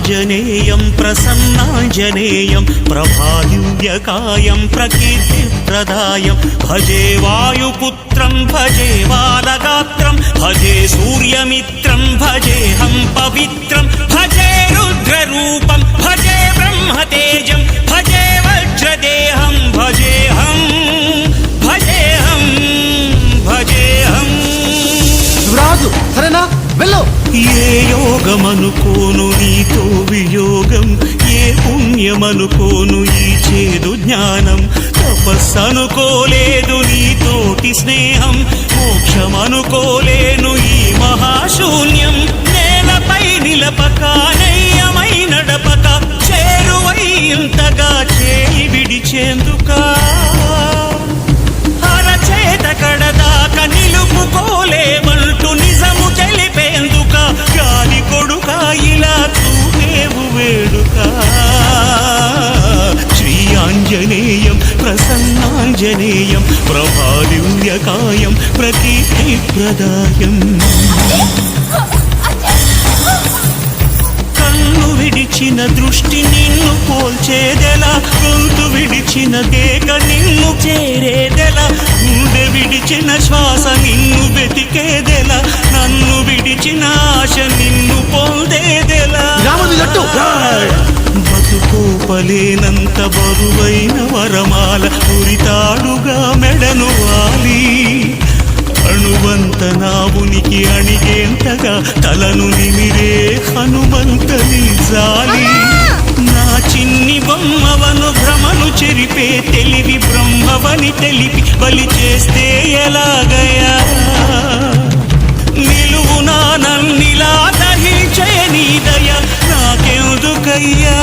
శ్రీయాంజనేయం ప్రసన్నాంజనేయం ప్రభాదివ్యకాయం ప్రకీర్తిప్రదాయం భజే వాయుపుత్రం భజే బాలగాత్రం భజే సూర్యమిత్రం భజేహం పవిత్రం భజే రుద్రరూపం భజే బ్రహ్మతేజం భజే వజ్రదేహం భజేహం భజేహం భజేహం. రాజు సరేనా వెళ్ళు. ఏ యోగమనుకోను నీతో వియోగం, ఏ పుణ్యమనుకోను ఈ చేదు జ్ఞానం, తపస్సనుకోలేదు నీతోటి స్నేహం, మోక్షమనుకోలేను ఈ మహాశూన్యం. నేలపై నిలపక నయ్యమై నడపక చేరువై ఇంతగా చేయి విడిచేందుకా, అరచేత కడదాక నిలుపుకోలేమంటూ నిజము తెలిపేందుక, గాలి కొడుక ఇలా తూగేవు వేడుక. శ్రీయాంజనేయం ప్రసన్నాంజనేయం ప్రభాదివ్యకాయం ప్రకీర్తిప్రదాయం. కన్ను విడిచిన దృష్టి నిన్ను పోల్చేదెలా, గొంతు విడిచిన కేక నిన్ను చేరేదెలా, గుండె విడిచిన శ్వాస నిన్ను వెతికేదెలా, నన్ను విడిచిన ఆశ నిన్ను పొందేదెలా. బతుకోపలేనంత బరువైన వరమాల ఉరితాడుగా మెడను వాలి, అణువంత నా ఉనికి అణిగేంతగా తలను నిమిరే హనుమంతని జాలి. నా చిన్ని బొమ్మవను భ్రమను చెరిపే తెలివి బ్రహ్మవని తెలిపి బలి చేస్తే ఎలాగయా, నిలువునా నన్నిలా దహించే నీ దయ నాకెందుకయ్యా.